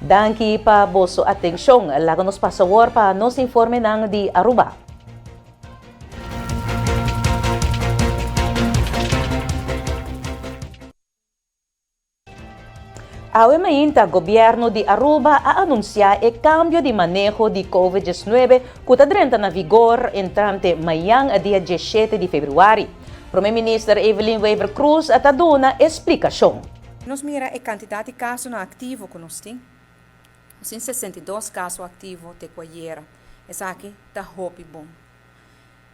Danki pa boso atensyon, lago nos pasawar pa nos informe ng di Aruba. Awe mainta, gobyerno di Aruba anuncia e cambio di manejo di COVID-19 kutadrenta na vigor entrante mayang dia 17 de Februari. Primeiro Minister Evelyn Weaver Cruz at aduna explicação. Nos mira e quantidade de casos no ativo que nós temos. Sim, 62 casos ativos de qualquer. Essa aqui está hopi bom.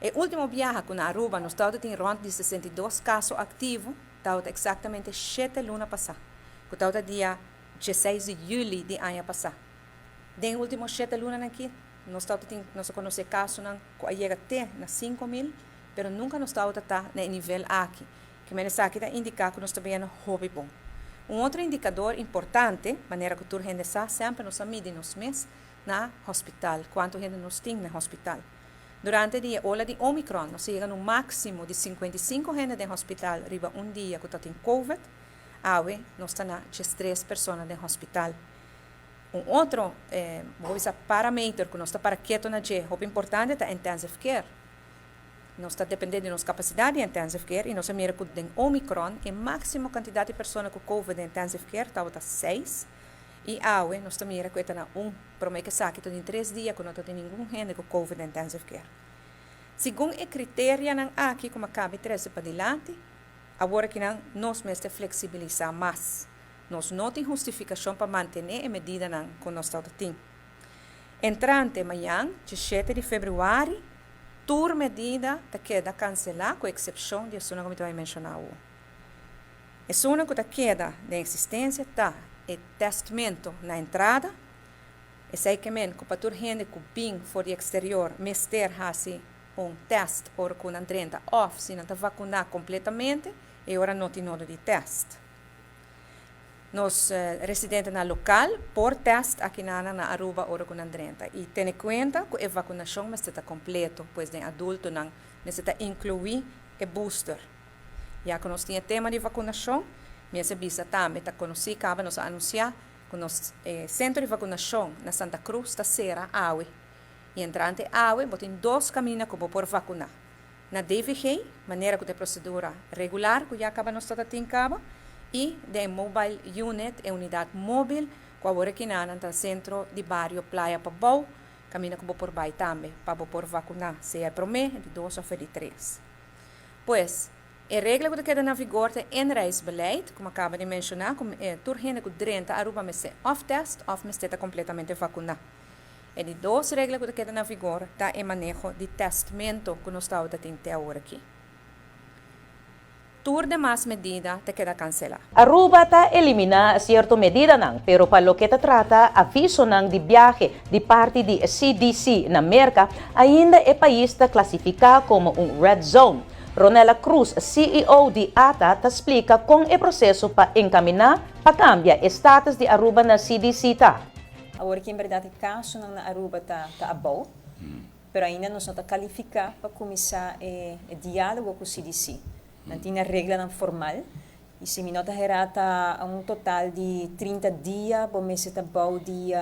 E último viagem com a Aruba, nós estamos em ronda de 62 casos ativos, estamos exatamente 7 lunas passada. Que estamos dia 16 de julho de ano passado. Den último 7 lunas aqui, nós conhecemos casos que chega até 5.000, pero nunca nós estamos no nível aqui. Que me aqui indica que nós estamos bem hopi bom. Outro indicador importante, maneira que a gente sabe, sempre nos mide nos meses na hospital, quanto gente nos tem no hospital. Durante a dia ola de Omicron, nós chegamos no máximo de 55 gente no hospital, riba dia que tem COVID, nós estamos 3 pessoas no hospital. Outro parâmetro que nós está para quieto na dia, o importante é a intensive care. Nós está dependendo de nossa capacidade de intensive care e nós mira que tem Omicron, a máxima quantidade de pessoas com COVID de intensive care estava 6 e nós está mira que está 1, para mim que sabe que em 3 dias que não tem nenhum gente com COVID de intensive care. Segundo o critério aqui como cabe 13 para diante, agora que nós mesmo flexibilizar mais, nós não tem justificação para manter a medida que nós estamos tendo. Entrante amanhã, 17 de fevereiro, toda medida queda cancelar, com exceção de uma como eu mencionava. A uma que queda de existência está o testamento na entrada, e sei que para toda gente que vem for de exterior, mester assim teste ou com a 30 off, se não está vacinar completamente, e agora não tem nada de teste. Nos residentes na local, por teste aqui na Aruba, ora com 30. E tenha conta que a vacinação está completa, pois em adulto não necessita incluir o booster. Já que nós temos tema de vacinação, minha serviço também está conhecido, cabe nos anunciar que nos centro de vacinação na Santa Cruz está será AUE. E entrante AUE, tem 2 caminhos como por vacinar. Na DVG, maneira que tem procedura regular, que já acaba nos está tendo cabo, e de mobile unit, é unidade móvel, que agora aqui no centro de barrio Playa Pabau, caminha como por baixo também, para por vacinar, se é prometo de 2 ou de 3. Pois, a regra que queda na vigor é em reisbeleid, como acaba de mencionar, como é turgente que 30 Aruba mese off-test, off-mesteta completamente vacinar. E de 2 regras que queda na vigor, está em manejo de testamento que nós estamos tendo até agora aqui. Tour de más medida te queda cancelar. Aruba ta elimina cierto medida pero para lo que te trata, aviso de viaje de parte de CDC na América, ainda é país ta clasifica como red zone. Ronela Cruz, CEO de ATA, te explica com o processo para encaminar para cambiar status de Aruba na CDC ta. Agora que em verdade o caso na Aruba está abaixo, pero ainda não está qualificado para começar o diálogo com o CDC. Não tem regra formal. E se me nota está total de 30 dias, para me ser abaixo de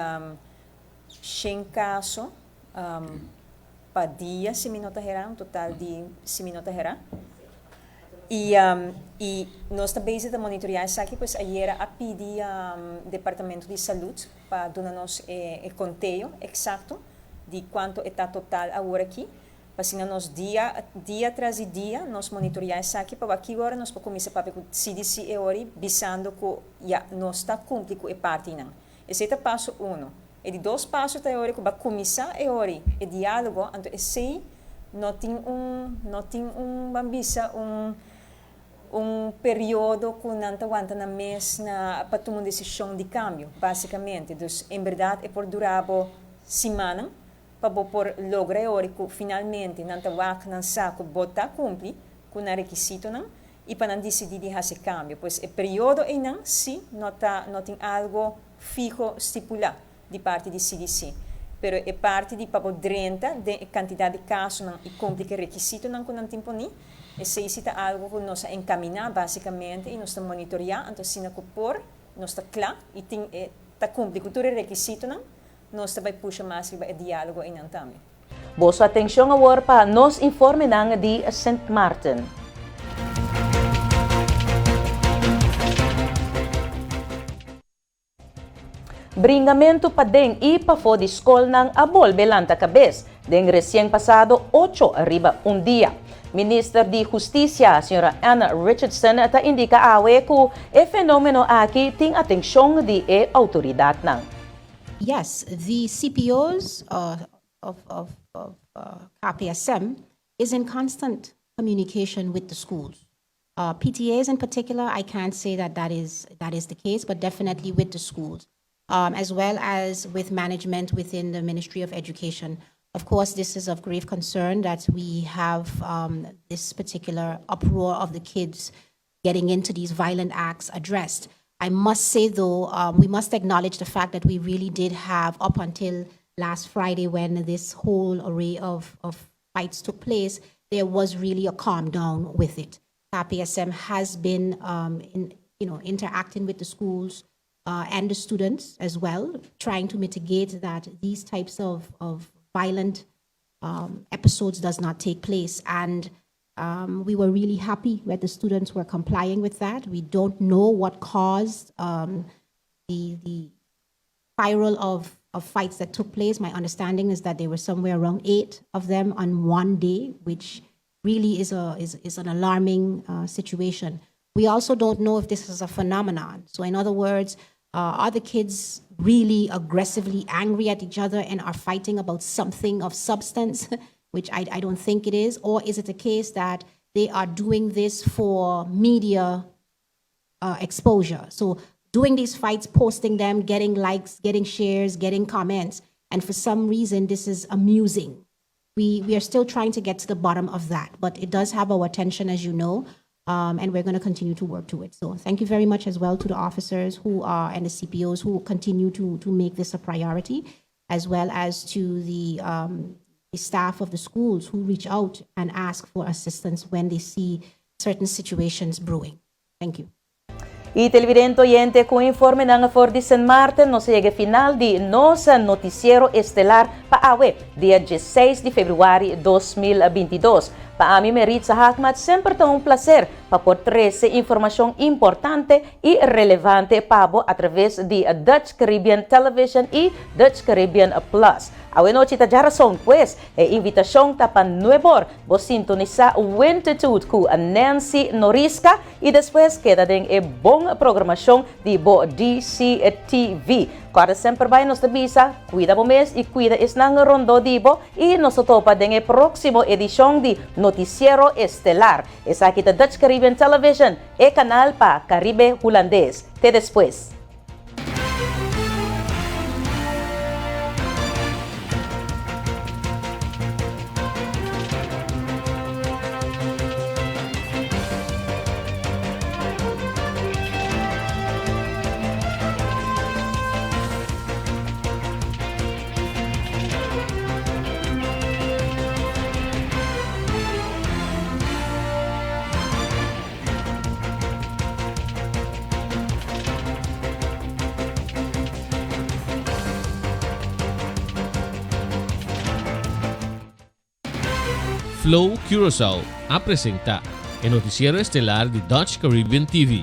100 casos para dia, se me nota total de se me nota E nós também estamos monitoreando isso aqui, pois ayer a pedir Departamento de Saúde para dar-nos o conteúdo exato de quanto está total agora aqui. Para assim, nós dia atrás dia, nós monitoreamos isso aqui, para aqui agora nós podemos começar a CDC e ori, visando que já nós está cumprindo com a parte não. Esse é o passo 1. E de 2 passos teóricos para começar e ori, o diálogo, então esse não tem período que não aguenta na mês para tomar uma decisão de câmbio, basicamente. Então, em verdade, é por durar semana, para por lograr que finalmente não sabe botar cumprir com o requisito e para não decidir de fazer câmbio. Pois o período aí não, sim, não tem algo fijo estipulado de parte do CDC. Pero é parte de para 30 de quantidade de casos e cumprir o requisito não com não tempo nem. Esse é algo que nós encaminhar basicamente e nós estamos monitoreando, então se não por nós está claro e tem ta cumpre com todo requisito não, nós vai puxar mais o diálogo em também. Boa atenção agora para nos informe ng di St.Maarten. Bringamento pa ding ipafo di skol ng Abol Belanta Cabez, ding recién pasado 8 arriba un día. Minister di Justicia, Sra. Anna Richardson, ta indika awe ku e fenomeno aki ting atensyon di autoridad ng. Yes, the CPOs of KPSM is in constant communication with the schools. PTAs in particular, I can't say that is the case, but definitely with the schools. As well as with management within the Ministry of Education. Of course, this is of grave concern that we have this particular uproar of the kids getting into these violent acts addressed. I must say, though, we must acknowledge the fact that we really did have, up until last Friday when this whole array of fights took place, there was really a calm down with it. KPSM has been interacting with the schools, and the students as well, trying to mitigate that these types of violent episodes does not take place. And we were really happy that the students were complying with that. We don't know what caused the spiral of fights that took place. My understanding is that there were somewhere around 8 of them on one day, which really is an alarming situation. We also don't know if this is a phenomenon. So in other words, are the kids really aggressively angry at each other and are fighting about something of substance, which I don't think it is? Or is it a case that they are doing this for media exposure? So doing these fights, posting them, getting likes, getting shares, getting comments, and for some reason this is amusing. We are still trying to get to the bottom of that, but it does have our attention, as you know. And we're going to continue to work to it. So thank you very much as well to the officers who are and the CPOs who continue to make this a priority, as well as to the staff of the schools who reach out and ask for assistance when they see certain situations brewing. Thank you. Y televidente oyente, con informe ng for di St.Maarten, nos llega final di nos Notisiero Estelar paawe, dia 16 de Februari 2022. Paami merit sa hakmat, sempre tong placer paportrese informasyong importante y relevante pabo a través di Dutch Caribbean Television y Dutch Caribbean Plus. Aweno chita jarason pues, invitasyong tapan nuevor, vos sintoniza Wentitude ku Nancy Noriska y después queda din bong programasyong di bo DCTV. Para sempre vai nos tabisa, cuida mo mes y cuida isnang rondo dibo y nos topa din próximo edisyon di Notisiero Estelar. Esa kita Dutch Caribbean Television, canal pa Caribe Holandés. Te después. Flow Curaçao apresenta el Notisiero Estelar de Dutch Caribbean TV.